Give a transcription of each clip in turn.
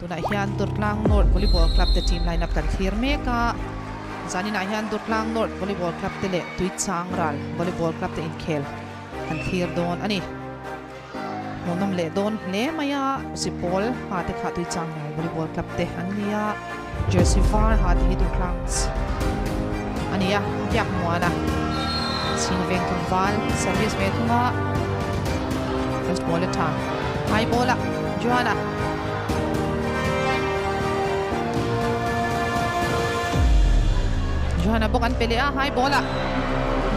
tuna hian Tuichangral volleyball club te team lineup kan thlir meka zanina hian Tuichangral volleyball club te le Tuichangral volleyball club te in khel kan thlir don ani monom le don le maya sipol ha te kha Tuichangral volleyball club te ania jersey var ha te Tuichangral ania yak muana sinveng tlangval service ve thunga first ball ta high bola Johana Johana bukan pelea high bola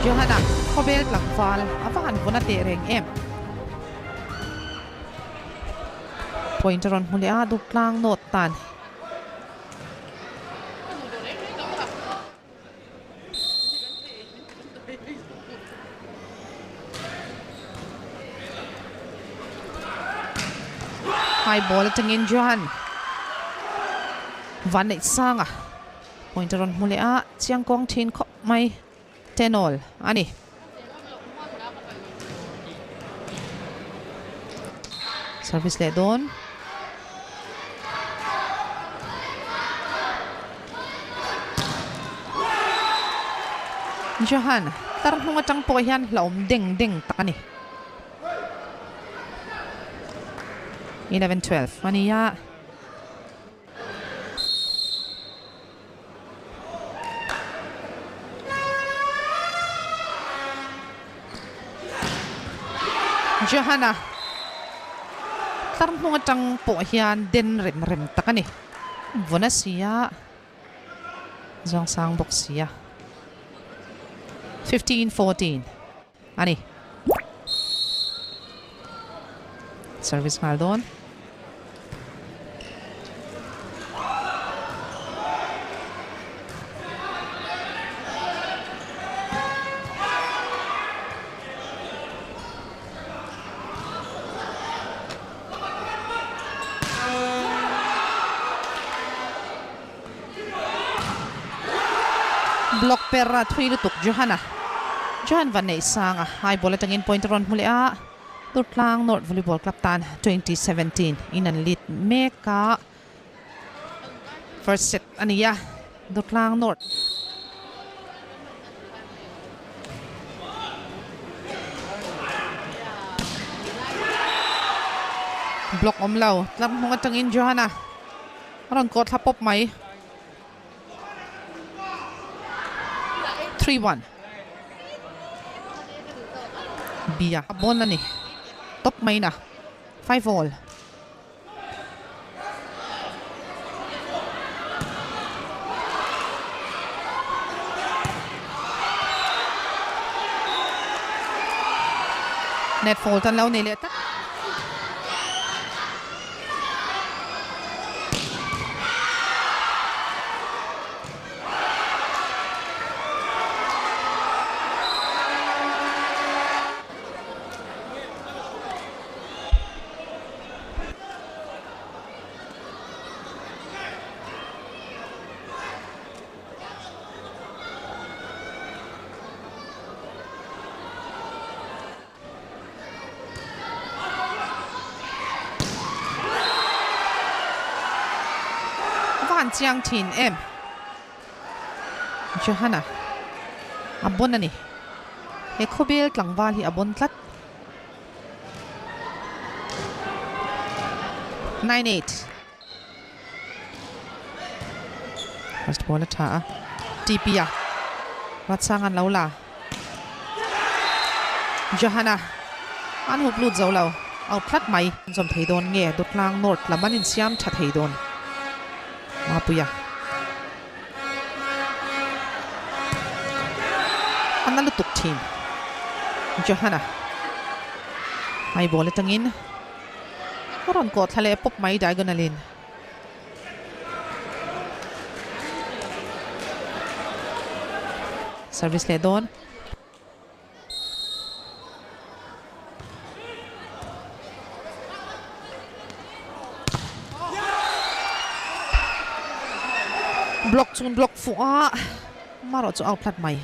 Johana Khawbel tlangval awan bona te reng em pointer on mulea du tlang not tan high ball tengin Johan van nei sanga pointer on mulea chiang kong thin kho mai tenol ani service le don Johan tar hnunga tang po hian laom ding ding takani 11-12 mania Johana tar hnunga tang po hian den rem takani vona sia zong sang bok sia 15-14 ani service Maldon block perra thui lutuk Johana Johan van nei sanga high ball tangin pointer on mulea Tuichangral volleyball club tan 2017 in an lead meka first set ania Tuichangral block omlaw lam hunga tangin Johana ron ko thapop mai 3-1 Bia bon na ni top may na 5-all net fall tan law nile ta chiang thin em Johana abon ani he Khawbel tlangval hi abon tlat 9-8 first ball tha tipia wat sangan laula Johana an hu blut zo lo au tlat mai zom thei don nge Tuichangral laman in siam tha thei don Mapuya Analutuk team Johana high ball tangin ron ko thale pop mai diagonalin service le don block chun block fu a maro chu out plat mai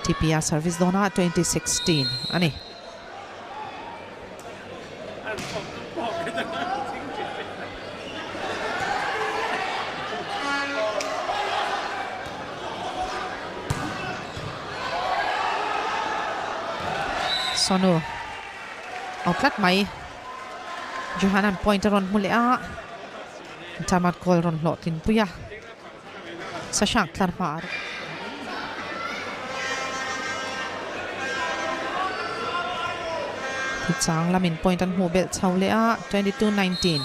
TPR service dona 2016 ani Sonu outlet mai Johana point ron mulea tamat gol ron lotin puya sa shank tlarmar Tuichangral min point an Khawbel chaulea 22-19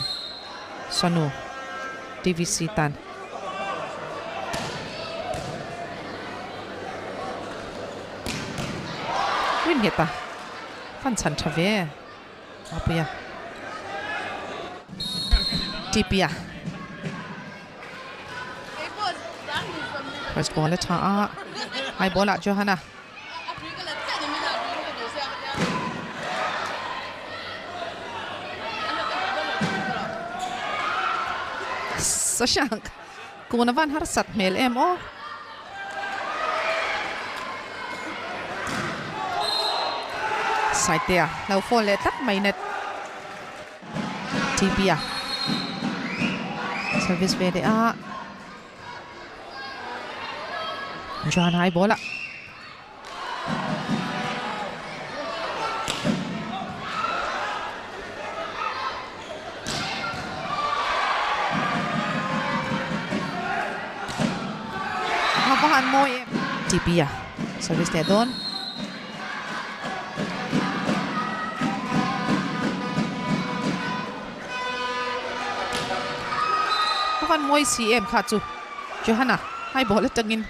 Sonu TVC tan win heta fan chan thave apuya tipia first ball tha high ball at Johana sa shank kuna van har sat mel em o side there lau phone le tắt mai net tipia service về để Johana high ball Habahan mo tipia service để doon Habahan mo CM kha chu Johana high ball tangin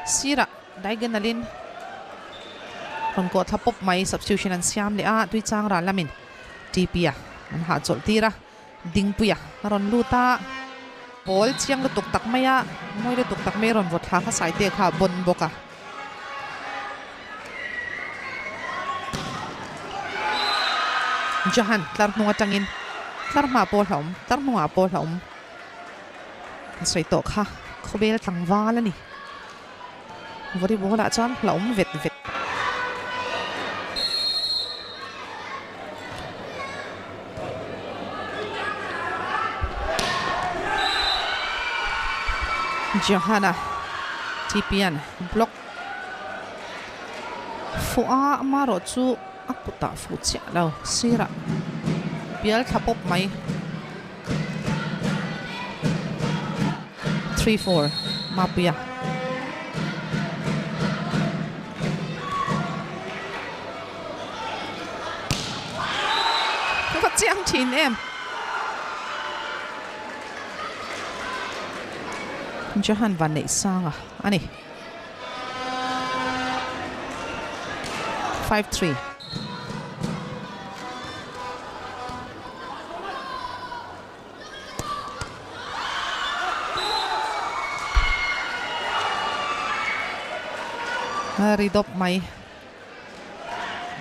sira daigan alin kon ko thapop mai substitution an siam le Tuichangral lamin tipia an ha chol tira dingpuya ron luta ball chiang lu tuk tak maya moi le tuk tak me ron vot kha sai te kha bon boka Johan tlar nuwa tangin tlar ma ball hom tlar nuwa ball hom sai to kha Khawbel tlangval ani volleyball chuan hlom vet Johana tipian block fu'a maro chu akuta fu chia lo sira bial thapop mai 3-4 mapia có chiang chín em Johan van nảy sang ani 5-3 ridop mai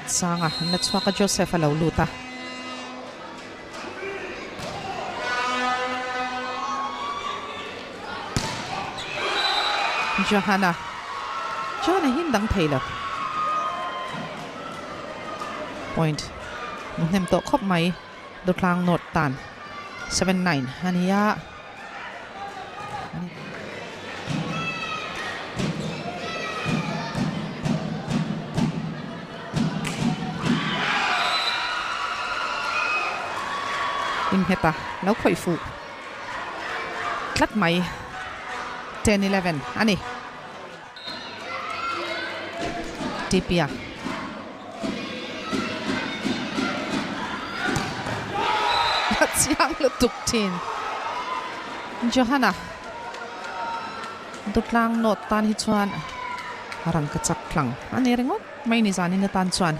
sanga natswa ka Joseph alaw luta Johana hindang Taylor point nem to khop mai dutlang not tan 7-9 hania in heta lau khoi fu tlat mai 10-11 ani tipia siang lu tuk tin Johana dutlang not tan hi chuan harang ka chak thlang ani ringot mai ni zani na tan chuan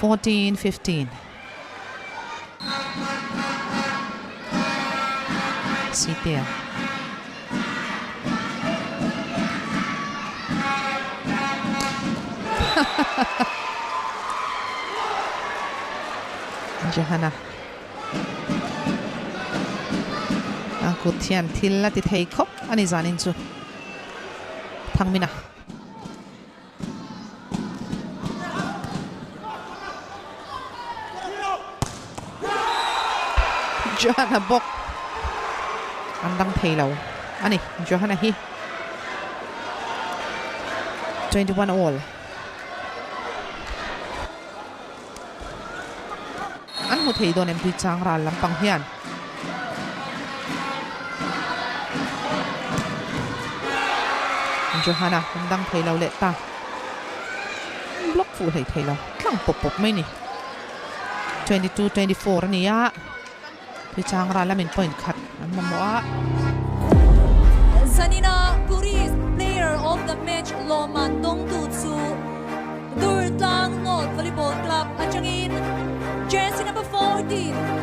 14-15 sitia Johana aku thian thil la ti thei khop ani zanin chu thangmina Johana bok andang theilau ani Johana hi 21 all an mu thei don em Tuichangral lampang hian Johana andang theilau le ta block fu theilau tlang pop mai ni 22-24 ani ya Tuichangral lamin point khat an mamoa Sanina Puris player of the match Loman Dongtutsu Tuichangral Volleyball Club Atangin jersey number 14